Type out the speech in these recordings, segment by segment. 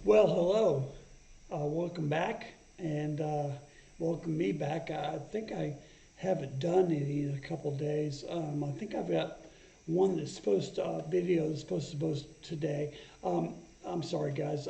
Well, hello. Welcome back, and welcome me back. I think I haven't done any in a couple days. I think I've got one that's supposed to, video that's supposed to post today. I'm sorry, guys.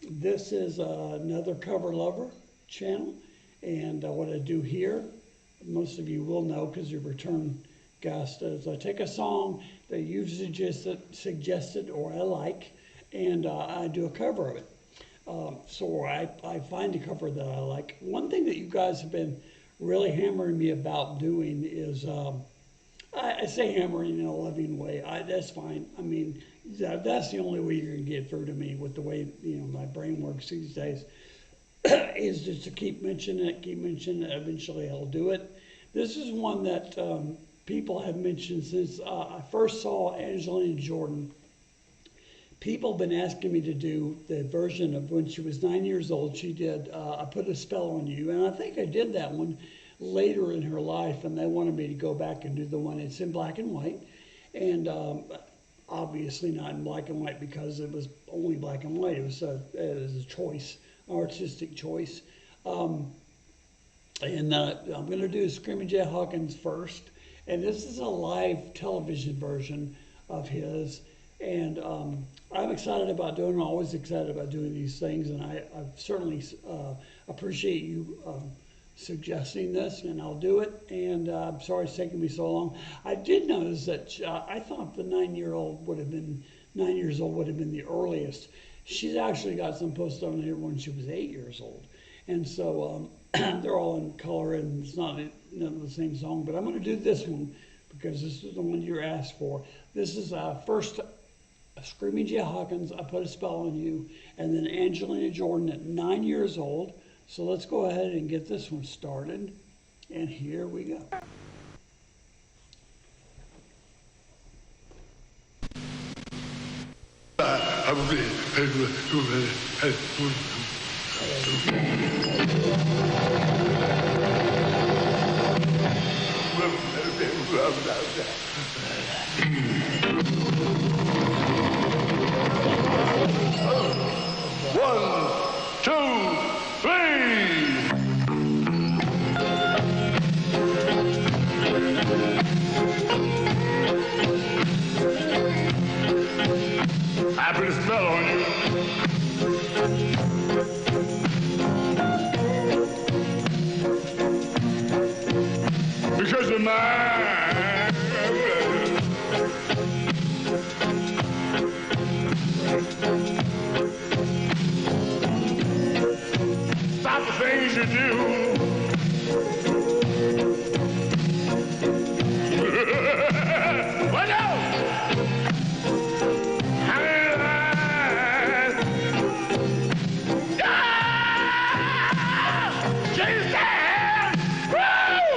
This is another cover lover channel, and what I do here, most of you will know because you're return guests, is I take a song that you've suggested or I like, and I do a cover of it. So I find a cover that I like. One thing that you guys have been really hammering me about doing is, I say hammering in a loving way. That's fine. I mean, that's the only way you're going to get through to me with the way, my brain works these days, is just to keep mentioning it. Eventually I'll do it. This is one that people have mentioned since I first saw Angelina Jordan. People have been asking me to do the version of when she was 9 years old. She did I Put a Spell on You, and I think I did that one later in her life, and they wanted me to go back and do the one that's in black and white, and obviously not in black and white because it was only black and white. It was a choice, artistic choice. And I'm going to do Screamin' Jay Hawkins first, and this is a live television version of his. And I'm excited about doing it. I'm always excited about doing these things, and I certainly appreciate you suggesting this, and I'll do it. And I'm sorry it's taking me so long. I did notice that I thought the 9 years old would have been the earliest. She's actually got some posted on here when she was 8 years old, and so they're all in color, and it's not none of the same song. But I'm going to do this one because this is the one you asked for. This is first. Screamin' Jay Hawkins, I Put a Spell on You, and then Angelina Jordan at 9 years old. So let's go ahead and get this one started. And here we go. One, two, three. I put a spell on you. Because you're mine. Stop the things you do. What else? Can't stand. Woo!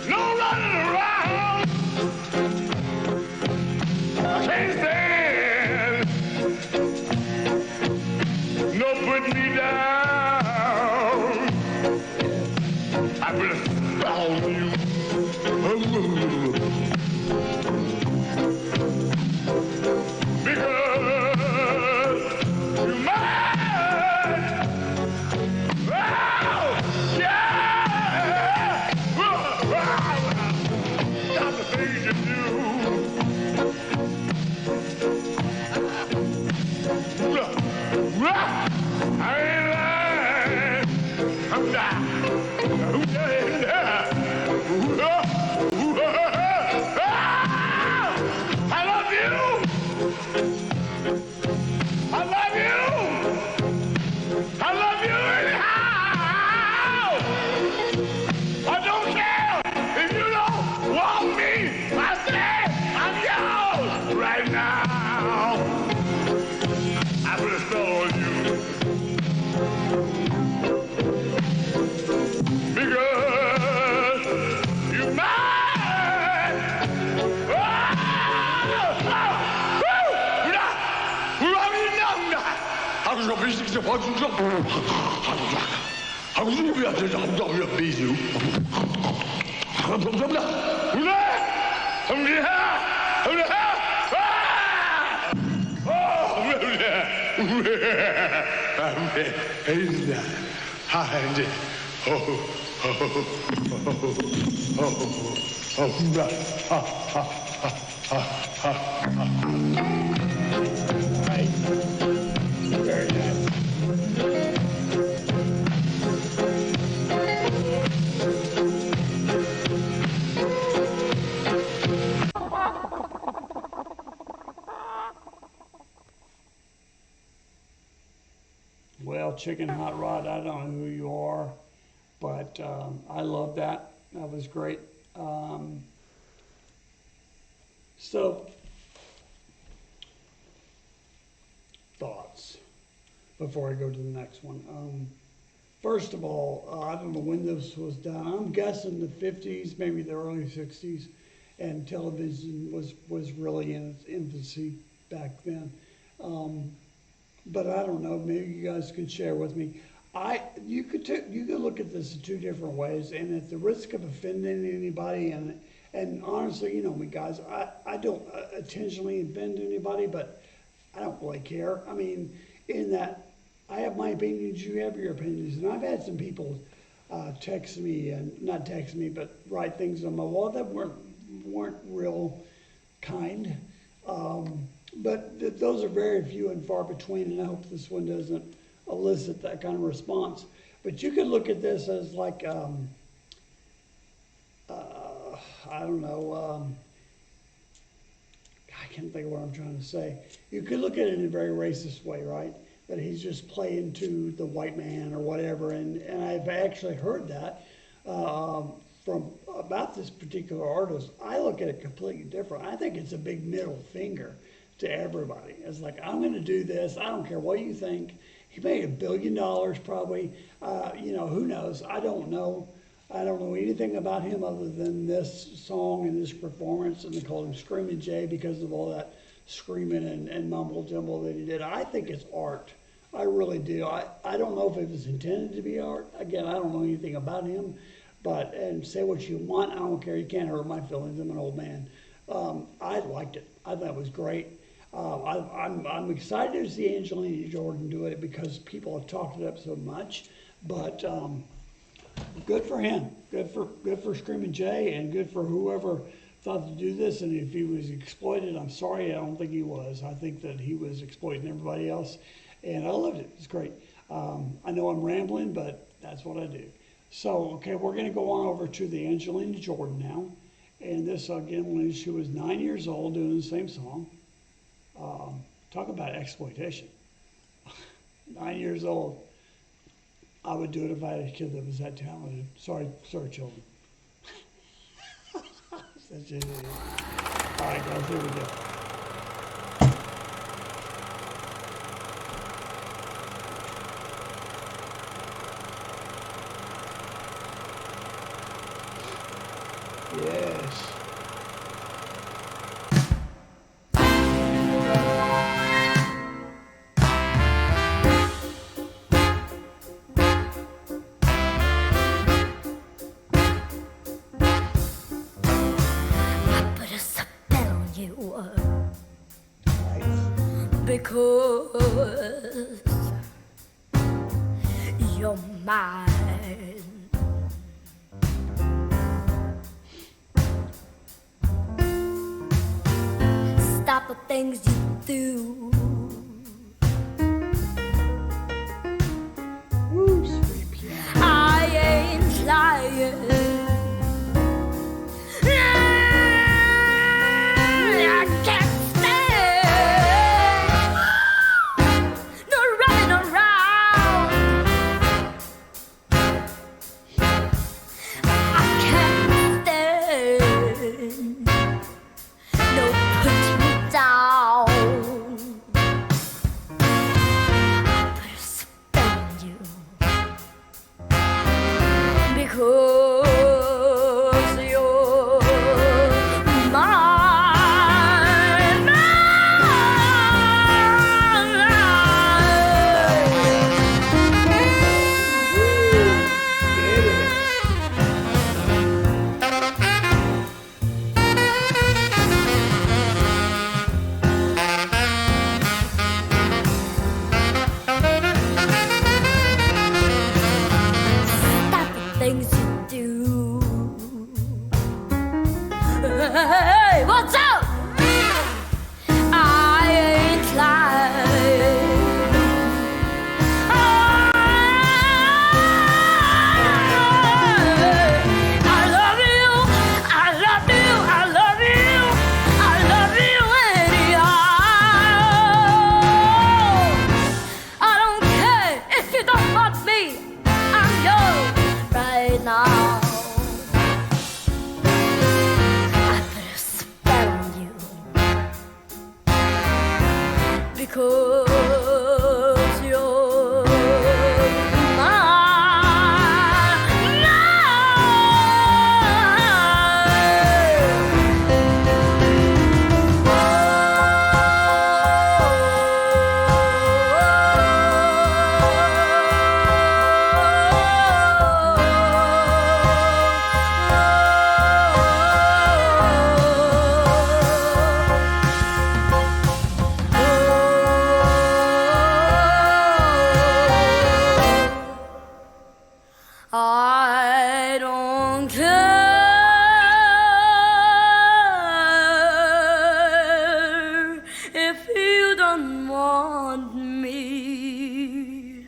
No running around. I can't stand. No putting me down. I put a spell on you. Because you're mine. Oh, yeah. Stop the things you do. I ain't lying. I'm not. I love you. I love you. I love you anyhow. I don't care if you don't want me. I say I'm yours right now. I put a spell on you. Because you're mine. Oh, Right. Very nice. Well, Chicken Hot Rod, I don't know who you are, but I love that. That was great. Um, so, thoughts before I go to the next one. First of all, I don't know when this was done. I'm guessing the 50s, maybe the early 60s, and television was really in its infancy back then. Um, but I don't know. Maybe you guys could share with me. You could look at this in two different ways, and at the risk of offending anybody, and honestly, you know me, guys, I don't intentionally offend anybody, but I don't really care. I mean, in that I have my opinions, you have your opinions, and I've had some people text me and not text me, but write things on my wall that weren't real kind. But those are very few and far between, and I hope this one doesn't elicit that kind of response. But you could look at this as like, I don't know, I can't think of what I'm trying to say. You could look at it in a very racist way, right? That he's just playing to the white man or whatever. And I've actually heard that from about this particular artist. I look at it completely different. I think it's a big middle finger to everybody. It's like, I'm going to do this. I don't care what you think. He made $1 billion probably. You know, who knows? I don't know. I don't know anything about him other than this song and this performance, and they called him Screamin' Jay because of all that screaming and mumble jumble that he did. I think it's art. I really do. I don't know if it was intended to be art. Again, I don't know anything about him, but, and say what you want, I don't care. You can't hurt my feelings. I'm an old man. I liked it. I thought it was great. I'm excited to see Angelina Jordan do it because people have talked it up so much, but good for him. Good for Screamin' Jay, and good for whoever thought to do this. And if he was exploited, I'm sorry, I don't think he was. I think that he was exploiting everybody else, and I loved it. It's great. I know I'm rambling, but that's what I do. So, okay, we're going to go on over to the Angelina Jordan now. And this, again, when she was 9 years old doing the same song. Talk about exploitation. 9 years old. I would do it if I had a kid that was that talented. Sorry, children. Such an idiot. All right, guys, here we go. Yes. Because you're mine. Stop the things you do. Woo, sweet piano. I ain't lying. I can't stand no running around. I can't stand no putting me down. because you're I don't care if you don't want me.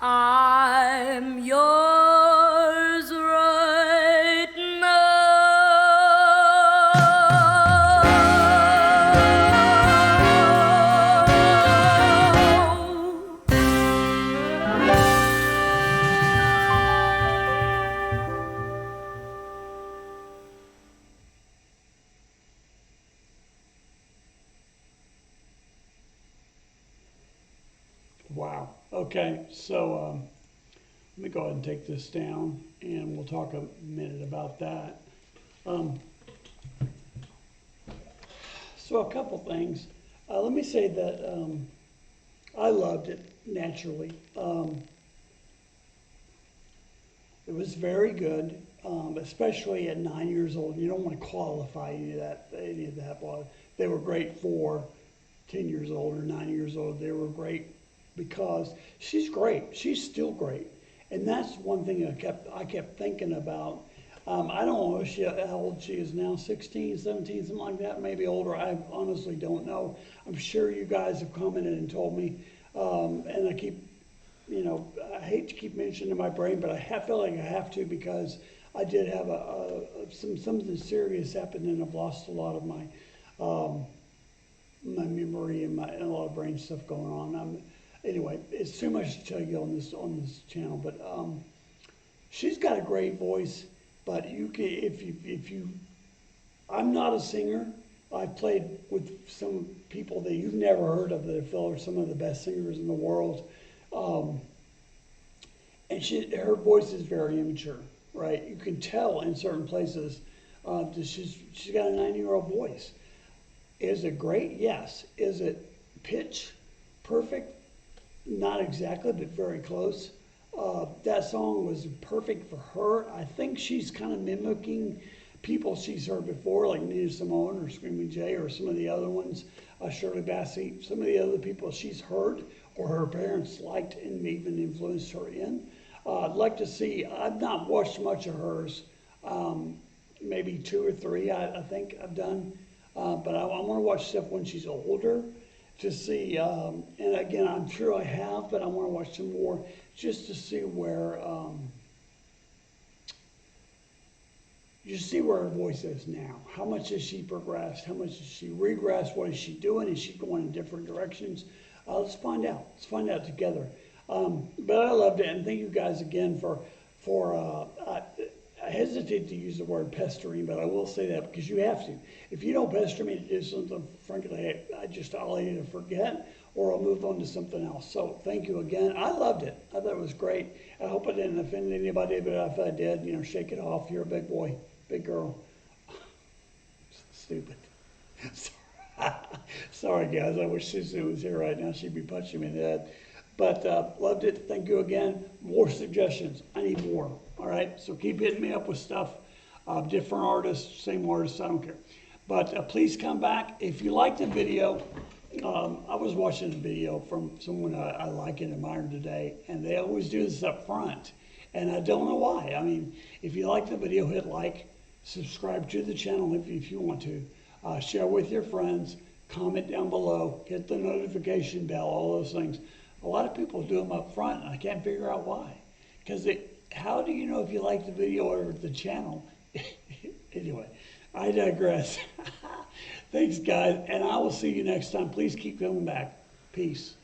I'm yours right Wow. Okay, so let me go ahead and take this down, and we'll talk a minute about that. So a couple things. Let me say that I loved it naturally. It was very good, especially at 9 years old. You don't want to qualify any of that. Well, they were great for 10 years old or 9 years old. They were great because she's great. She's still great, and that's one thing I kept thinking about. I don't know how old she is now, 16, 17, something like that, maybe older. I honestly don't know. I'm sure you guys have commented and told me, and I keep, I hate to keep mentioning my brain, but I feel like I have to because I did have something serious happen, and I've lost a lot of my my memory and a lot of brain stuff going on. Anyway, it's too much to tell you on this channel, but she's got a great voice. But you can, if you, I'm not a singer. I've played with some people that you've never heard of that I feel are some of the best singers in the world, and her voice is very immature, right? You can tell in certain places that she's got a 9-year-old voice. Is it great? Yes. Is it pitch perfect? Not exactly, but very close. That song was perfect for her. I think she's kind of mimicking people she's heard before, like Nina Simone or Screamin' Jay or some of the other ones, Shirley Bassey, some of the other people she's heard or her parents liked and even influenced her in. I'd like to see, I've not watched much of hers, maybe 2 or 3 I think I've done, but I want to watch stuff when she's older to see, and again, I'm sure I have, but I want to watch some more just to see where, her voice is now. How much has she progressed? How much has she regressed? What is she doing? Is she going in different directions? Let's find out. Let's find out together. But I loved it, and thank you guys again for I hesitate to use the word pestering, but I will say that because you have to. If you don't pester me to do something, frankly, I'll either forget or I'll move on to something else. So thank you again. I loved it. I thought it was great. I hope I didn't offend anybody, but if I did, shake it off. You're a big boy, big girl. Stupid. Sorry, guys. I wish Susan was here right now. She'd be punching me in the head. But loved it. Thank you again. More suggestions. I need more. All right. So keep hitting me up with stuff. Different artists, same artists. I don't care. But please come back. If you like the video, I was watching a video from someone I like and admire today, and they always do this up front. And I don't know why. I mean, if you like the video, hit like, subscribe to the channel if you want to, share with your friends, comment down below, hit the notification bell, all those things. A lot of people do them up front, and I can't figure out why. Because how do you know if you like the video or the channel? Anyway, I digress. Thanks, guys, and I will see you next time. Please keep coming back. Peace.